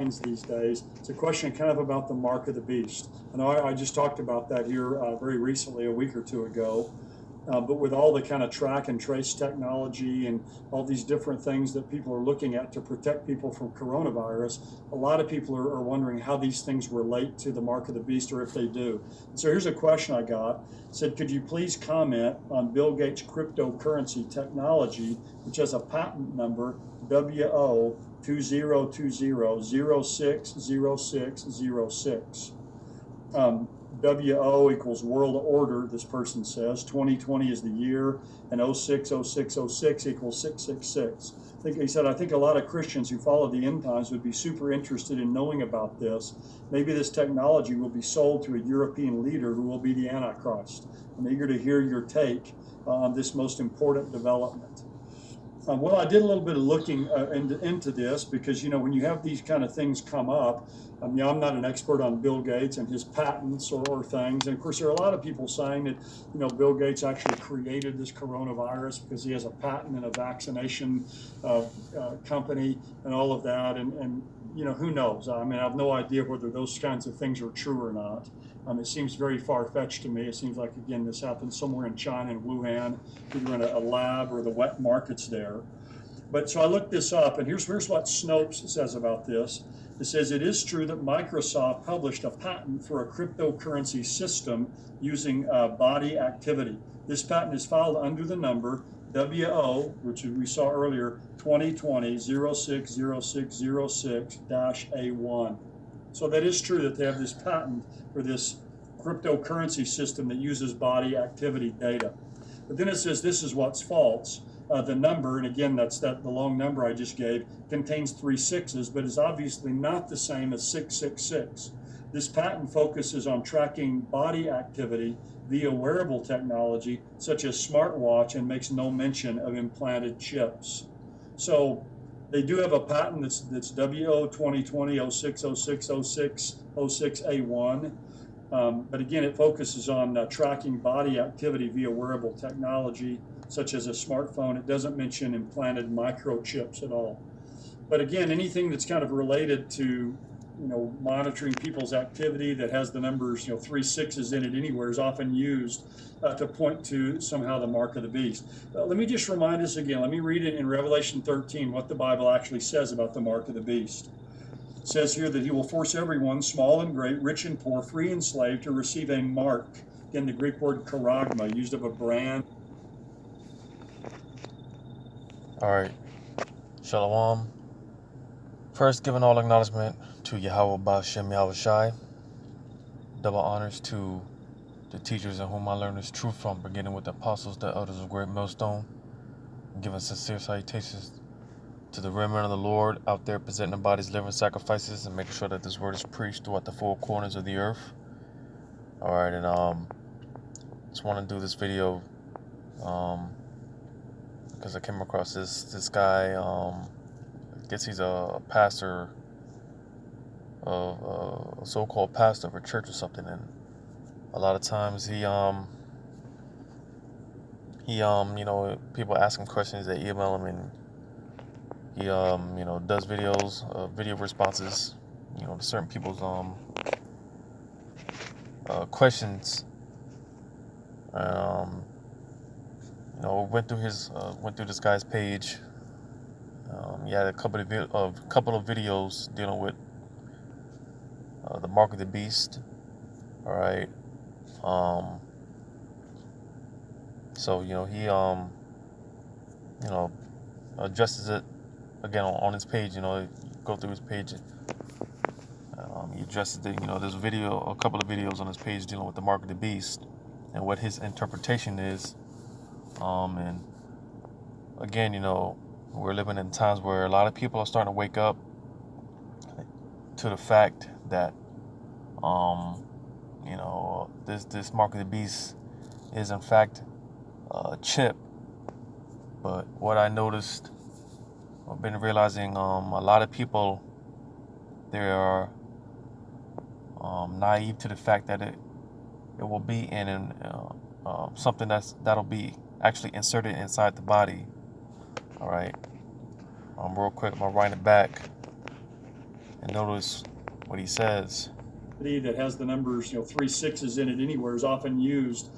these days. It's a question kind of about the mark of the beast. I know I just talked about that here very recently, a week or two ago. But with all the kind of track and trace technology and all these different things that people are looking at to protect people from coronavirus, a lot of people are wondering how these things relate to the mark of the beast, or if they do. So here's a question I got. It said, could you please comment on Bill Gates' cryptocurrency technology, which has a patent number WO 2020060606. WO equals world order, this person says. 2020 is the year, and 060606 equals 666. He said, I think a lot of Christians who follow the end times would be super interested in knowing about this. Maybe this technology will be sold to a European leader who will be the Antichrist. I'm eager to hear your take on this most important development. Well, I did a little bit of looking into this because, when you have these kind of things come up, I'm not an expert on Bill Gates and his patents or things. And of course, there are a lot of people saying that, Bill Gates actually created this coronavirus because he has a patent and a vaccination company and all of that. And who knows? I have no idea whether those kinds of things are true or not. It seems very far-fetched to me. It seems like, again, this happened somewhere in China, in Wuhan, either in a lab or the wet markets there. But so I looked this up, and here's what Snopes says about this. It says, it is true that Microsoft published a patent for a cryptocurrency system using body activity. This patent is filed under the number WO, which we saw earlier, 2020-060606-A1. So that is true that they have this patent for this cryptocurrency system that uses body activity data. But then it says this is what's false. The number, and again, that's the long number I just gave, contains 3 sixes, but is obviously not the same as 666. This patent focuses on tracking body activity via wearable technology, such as smartwatch, and makes no mention of implanted chips. So they do have a patent that's WO 2020-060606-06A1. But again, it focuses on tracking body activity via wearable technology, such as a smartphone. It doesn't mention implanted microchips at all. But again, anything that's kind of related to, monitoring people's activity that has the numbers, 3 sixes in it anywhere is often used to point to somehow the mark of the beast. Let me just remind us again. Let me read it in Revelation 13, what the Bible actually says about the mark of the beast. It says here that he will force everyone, small and great, rich and poor, free and slave, to receive a mark. Again, the Greek word charagma, used of a brand. All right. Shalom. First, giving all acknowledgement to Yahweh Ba'Shem Yahweh Shai. Double honors to the teachers in whom I learned this truth from, beginning with the apostles, the elders of Great Millstone. Giving sincere salutations to the remnant of the Lord out there presenting their bodies, living sacrifices, and making sure that this word is preached throughout the 4 corners of the earth. All right, and just want to do this video because I came across this guy. I guess he's a pastor, a so-called pastor of a church or something, and a lot of times he people ask him questions, they email him, and he does videos, video responses, to certain people's questions. Went through this guy's page. He had a couple of videos dealing with the mark of the beast. All right. So he addresses it again on his page. Go through his page. He addresses it. There's a couple of videos on his page dealing with the mark of the beast and what his interpretation is. And again, we're living in times where a lot of people are starting to wake up to the fact that, this mark of the beast is in fact a chip. But what I noticed, I've been realizing, a lot of people, they are naive to the fact that it will be in something that'll be actually inserted inside the body. All right. Real quick, I'm gonna write it back. And notice what he says. That has the numbers, 3 6s in it anywhere is often used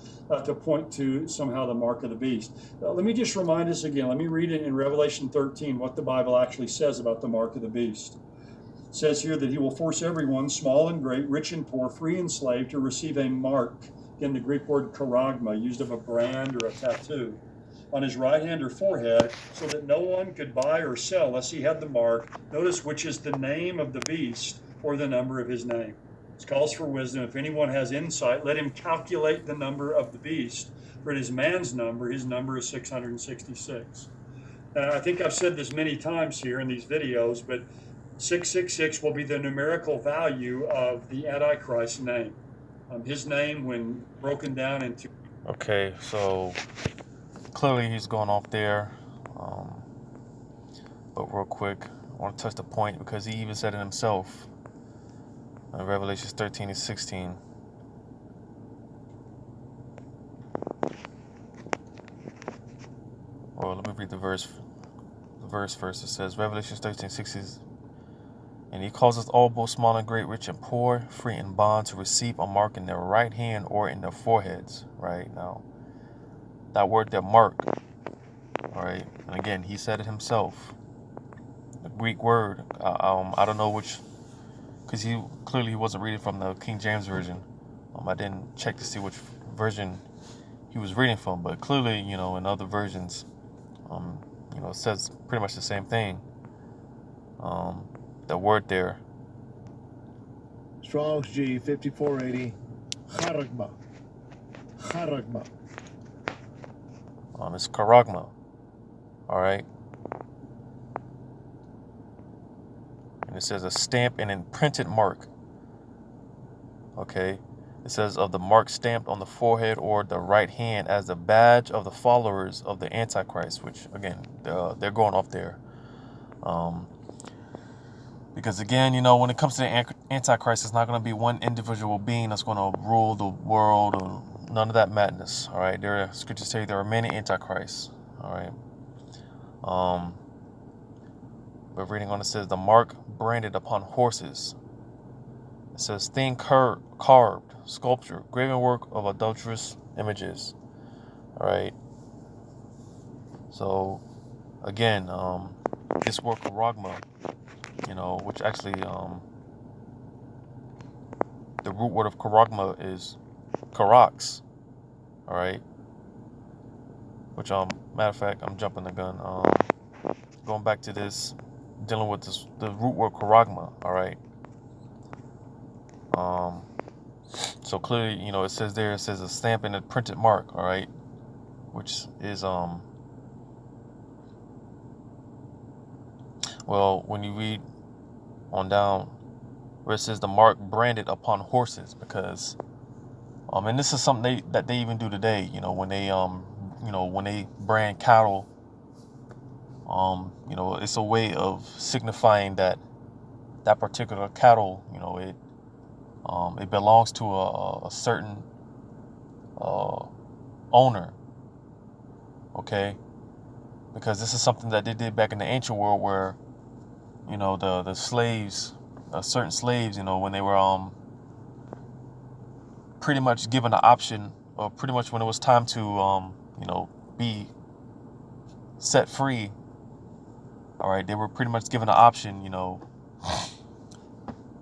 to point to somehow the mark of the beast. Let me just remind us again. Let me read it in Revelation 13 what the Bible actually says about the mark of the beast. It says here that he will force everyone, small and great, rich and poor, free and slave, to receive a mark. Again, the Greek word charagma, used of a brand or a tattoo, on his right hand or forehead, so that no one could buy or sell unless he had the mark. Notice, which is the name of the beast or the number of his name. It calls for wisdom. If anyone has insight, let him calculate the number of the beast, for it is man's number. His number is 666. I think I've said this many times here in these videos, but 666 will be the numerical value of the Antichrist's name. His name, when broken down into... Okay, so clearly he's going off there. But real quick, I want to touch the point because he even said it himself. Revelation 13 and 16. Well, let me read the verse. The verse first. It says, Revelation 13, 16. And he causes all, both small and great, rich and poor, free and bond, to receive a mark in their right hand or in their foreheads. Right now, that word, their mark. All right, and again, he said it himself. The Greek word. I don't know which. Because he clearly wasn't reading from the King James Version. I didn't check to see which version he was reading from, but clearly, in other versions, it says pretty much the same thing. The word there. Strong's G 5480. Charagma. Charagma. It's charagma. All right. And it says a stamp and imprinted mark. Okay. It says of the mark stamped on the forehead or the right hand as the badge of the followers of the Antichrist, which again, they're going off there. Because again, when it comes to the Antichrist, it's not going to be one individual being that's going to rule the world or none of that madness. All right. Scriptures say there are many Antichrists. All right. But reading on, it says the mark branded upon horses. It says thing carved, sculpture, graven work of adulterous images. All right. So again, this word charagma, which actually the root word of charagma is karax. All right. Which matter of fact, I'm jumping the gun. Going back to this, dealing with this, the root word charagma. All right. So clearly, it says there, it says a stamp and a printed mark. All right. Which is well, when you read on down where it says the mark branded upon horses, because and this is something that they even do today, when they brand cattle, it's a way of signifying that particular cattle, it belongs to a certain owner. Okay, because this is something that they did back in the ancient world, where the slaves, certain slaves, when they were pretty much given the option, or pretty much when it was time to be set free. All right, they were pretty much given the option,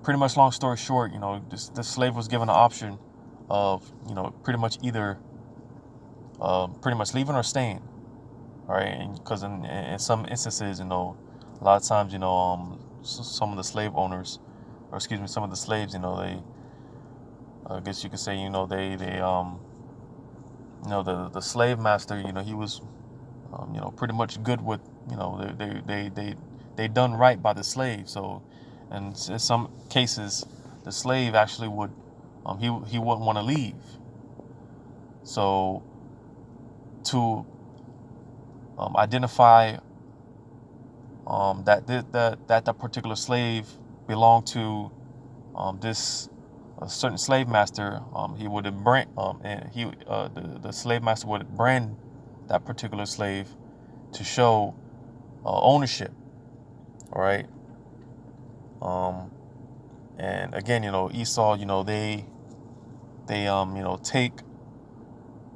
pretty much, long story short, the slave was given the option of, pretty much either pretty much leaving or staying. All right, and because in some instances, a lot of times, some of the slave owners, or excuse me, some of the slaves, they, I guess you could say, the slave master, he was, pretty much good with, they done right by the slave. So, and in some cases, the slave actually would, he wouldn't want to leave. So, to identify that particular slave belonged to this certain slave master, he would brand, and the slave master would brand that particular slave to show ownership. All right. And again, Esau, they take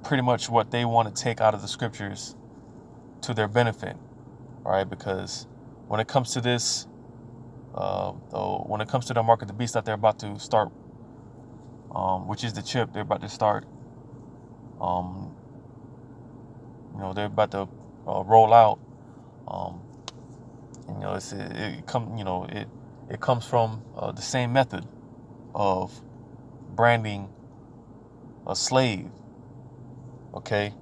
pretty much what they want to take out of the scriptures to their benefit, right? Because when it comes to this, when it comes to the mark of the beast that they're about to start, which is the chip they're about to start, they're about to roll out. It comes from the same method of branding a slave, okay?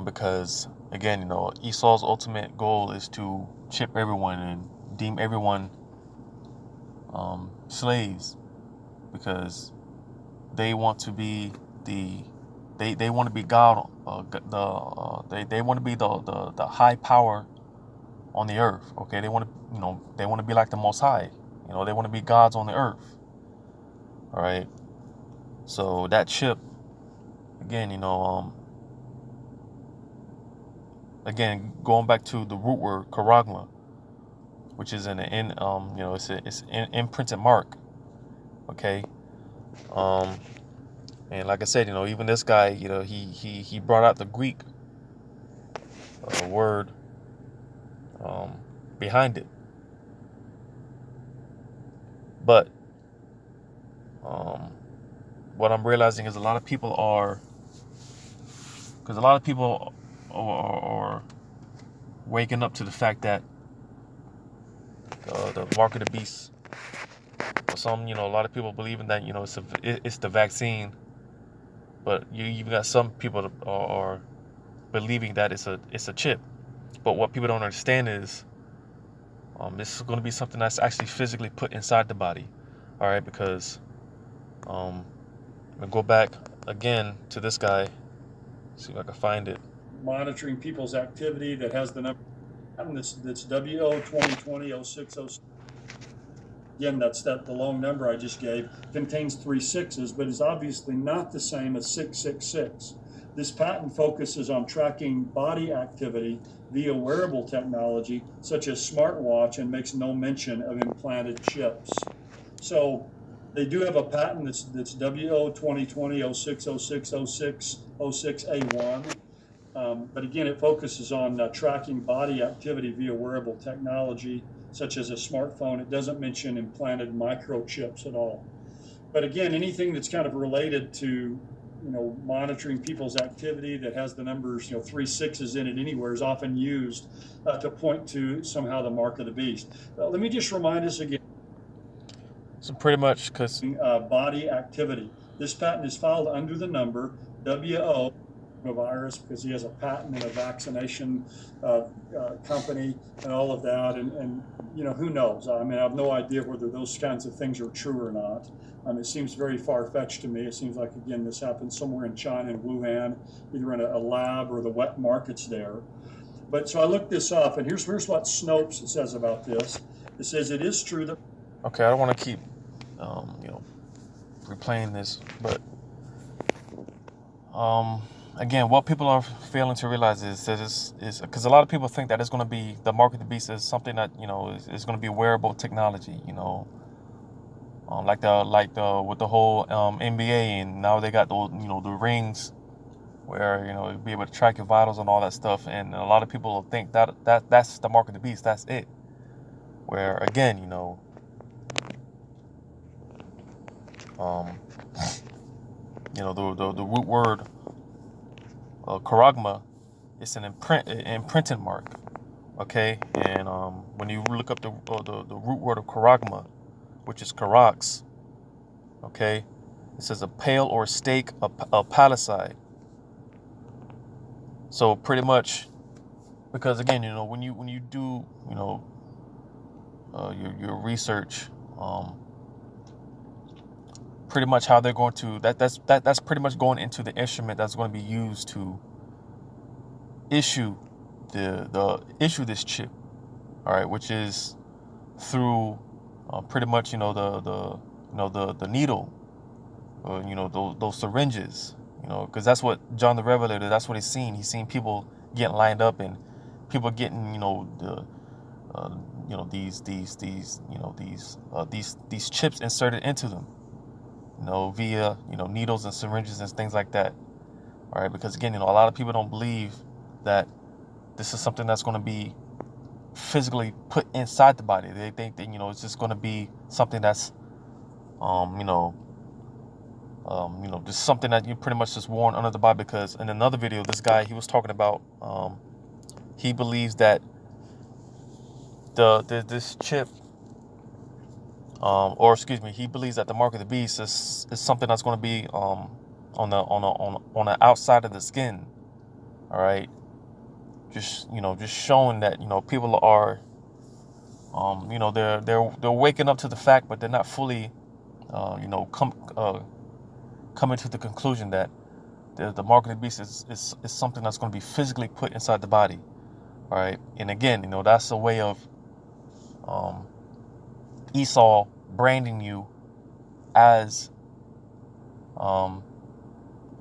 Because again, Esau's ultimate goal is to chip everyone and deem everyone slaves, because they want to be they want to be God, they want to be the high power on the earth. Okay, they want to be like the Most High. They want to be gods on the earth. All right. So that chip, again, again, going back to the root word charagma, which is it's an imprinted mark. Okay. And like I said, even this guy, he brought out the Greek word behind it. But what I'm realizing is a lot of people are waking up to the fact that the mark of the beast, or some, a lot of people believing that, it's the vaccine. But you've got some people that are believing that it's a chip. But what people don't understand is this is going to be something that's actually physically put inside the body. All right, because I'm going to go back again to this guy, see if I can find it. Monitoring people's activity that has the number that's WO 2020-0606. Again, that's the long number I just gave, contains 3 6s, but is obviously not the same as 666. This patent focuses on tracking body activity via wearable technology, such as smartwatch, and makes no mention of implanted chips. So they do have a patent that's WO 2020-060606A1. But again, it focuses on tracking body activity via wearable technology, such as a smartphone. It doesn't mention implanted microchips at all. But again, anything that's kind of related to, monitoring people's activity that has the numbers, 3 6s in it anywhere, is often used to point to somehow the mark of the beast. Let me just remind us again. So pretty much, because body activity. This patent is filed under the number WO virus, because he has a patent and a vaccination company and all of that, and who knows? I mean, I have no idea whether those kinds of things are true or not. It seems very far-fetched to me. It seems like, again, this happened somewhere in China, in Wuhan, either in a lab or the wet markets there. But so I looked this up, and here's what Snopes says about this. It says it is true that. Okay, I don't want to keep replaying this, but again, what people are failing to realize is that is because a lot of people think that it's going to be the mark of the beast is something that is going to be wearable technology, like the with the whole NBA, and now they got those the rings where you'll be able to track your vitals and all that stuff, and a lot of people think that's the mark of the beast, that's it. Where again, the root word charagma, it's an imprinted mark, okay? And when you look up the root word of charagma, which is charax, okay, it says a pale or stake, a palisade. So pretty much, because again, when you do your research, pretty much how they're going to that's pretty much going into the instrument that's going to be used to issue this chip, all right, which is through pretty much the needle, those syringes, because that's what John the Revelator, that's what he's seen. He's seen people getting lined up and people getting these chips inserted into them, via needles and syringes and things like that. All right, because again, a lot of people don't believe that this is something that's going to be physically put inside the body. They think that it's just going to be something that's just something that you pretty much just worn under the body. Because in another video, this guy, he was talking about he believes that this chip, he believes that the mark of the beast is something that's going to be on the outside of the skin. All right, just showing that people are they're waking up to the fact, but they're not fully coming to the conclusion that the mark of the beast is something that's going to be physically put inside the body. All right, and again, that's a way of Esau branding you as a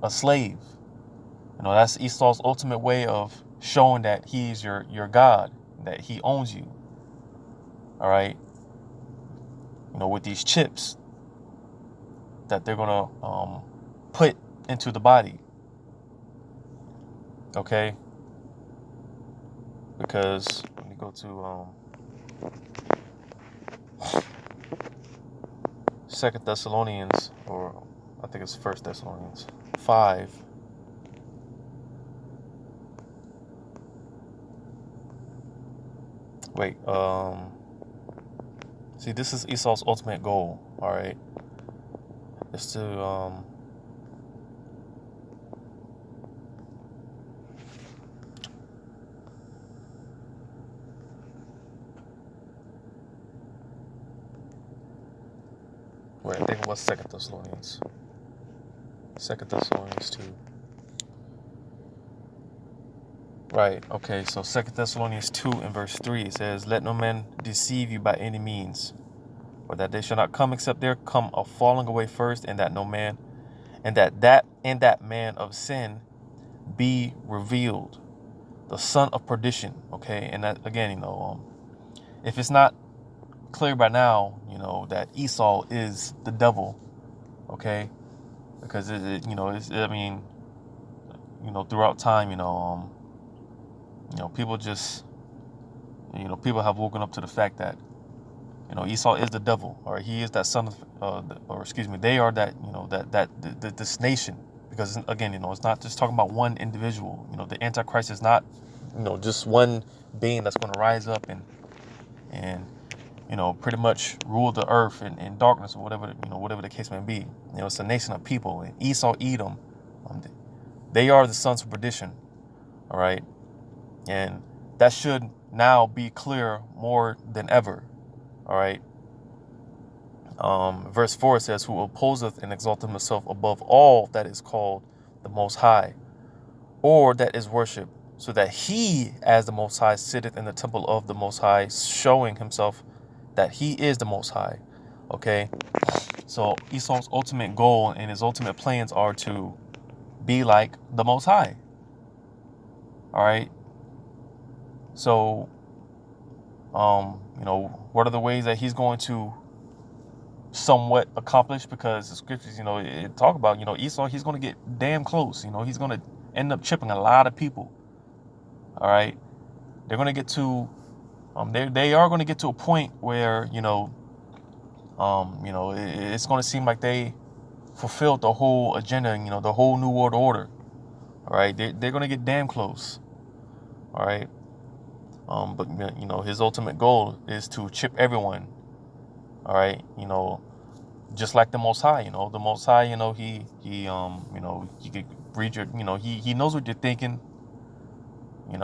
slave. That's Esau's ultimate way of showing that he's your God, that he owns you. All right, with these chips that they're gonna put into the body. Okay, because let me go to 2 Thessalonians, or I think it's 1 Thessalonians 5. Wait, see, this is Esau's ultimate goal, all right? Is to wait, I think it was 2 Thessalonians. 2 Thessalonians 2. Right, okay, so 2 Thessalonians 2 and verse 3, it says, "Let no man deceive you by any means, or that they shall not come except there come a falling away first, and that that man of sin be revealed, the son of perdition." Okay, and that again, if it's not clear by now, that Esau is the devil. Okay, because throughout time, people just, people have woken up to the fact that, Esau is the devil, or he is that son of, they are that, this nation. Because again, it's not just talking about one individual. The Antichrist is not, just one being that's going to rise up and pretty much rule the earth in darkness, or whatever the case may be. It's a nation of people. And Esau, Edom, they are the sons of perdition. All right. And that should now be clear more than ever. All right. Verse 4 says, "Who opposeth and exalteth himself above all that is called the Most High, or that is worshipped, so that he, as the Most High, sitteth in the temple of the Most High, showing himself that he is the Most High." Okay. So Esau's ultimate goal and his ultimate plans are to be like the Most High. All right. So, what are the ways that he's going to somewhat accomplish? Because the scriptures, it talk about, Esau, he's going to get damn close. He's going to end up chipping a lot of people. All right. They're going to get to, they are going to get to a point where, it's going to seem like they fulfilled the whole agenda, the whole New World Order. All right. They're going to get damn close. All right. But his ultimate goal is to chip everyone. All right, just like the Most High. The Most High. He could read your. He knows what you're thinking. He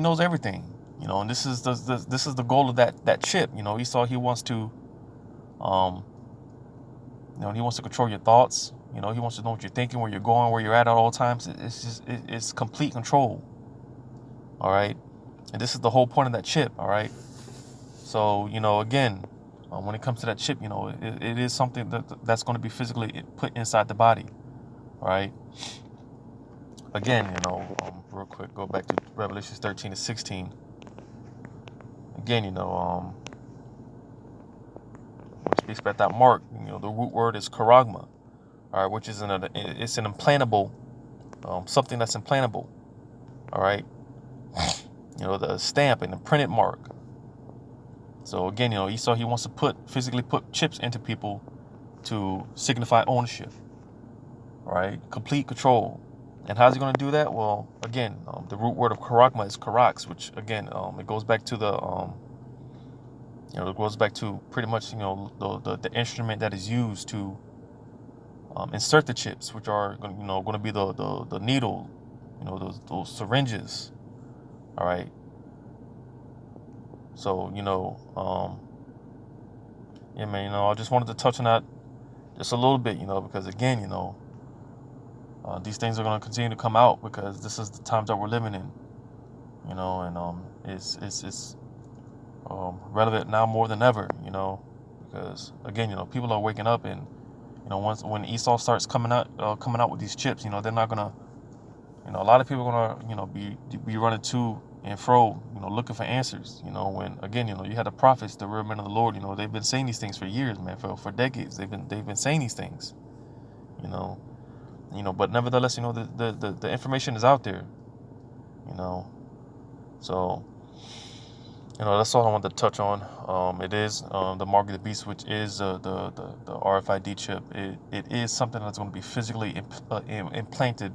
knows everything. And this is the goal of that chip. Esau, he wants to. He wants to control your thoughts. He wants to know what you're thinking, where you're going, where you're at all times. It's complete control. All right. And this is the whole point of that chip. All right. So, again, when it comes to that chip, it is something that's going to be physically put inside the body. All right. Again, real quick, go back to Revelation 13 to 16. again, when it speaks about that mark, the root word is charagma, all right, which is it's an implantable, something that's implantable, all right. The stamp and the printed mark. So again, Esau, he wants to physically put chips into people to signify ownership, right? Complete control. And how's he going to do that? Well, again, the root word of charagma is charax, which again, it goes back to it goes back to pretty much, the instrument that is used to insert the chips, which are going to be the needle, those syringes, all right. So, yeah, man, I just wanted to touch on that just a little bit, because again, these things are going to continue to come out because this is the times that we're living in, and it's relevant now more than ever, because again, people are waking up, and when Esau starts coming out with these chips, they're not gonna, a lot of people are gonna, be running to and fro, looking for answers, when again, you had the prophets, the real men of the Lord, they've been saying these things for years, man, for decades. They've been saying these things, but nevertheless, the information is out there, so, that's all I wanted to touch on. It is the mark of the beast, which is the RFID chip. It is something that's going to be physically implanted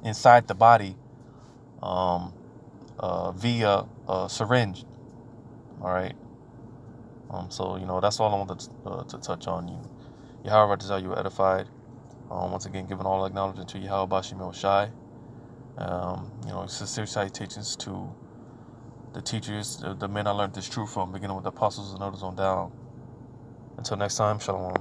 inside the body via a syringe. All right. So that's all I wanted to touch on. Yahweh, I desire you were edified. Once again, giving all acknowledgement to Yahweh Bashim El Shai. Sincere salutations to the teachers, the men I learned this truth from, beginning with the apostles and others on down. Until next time, shalom.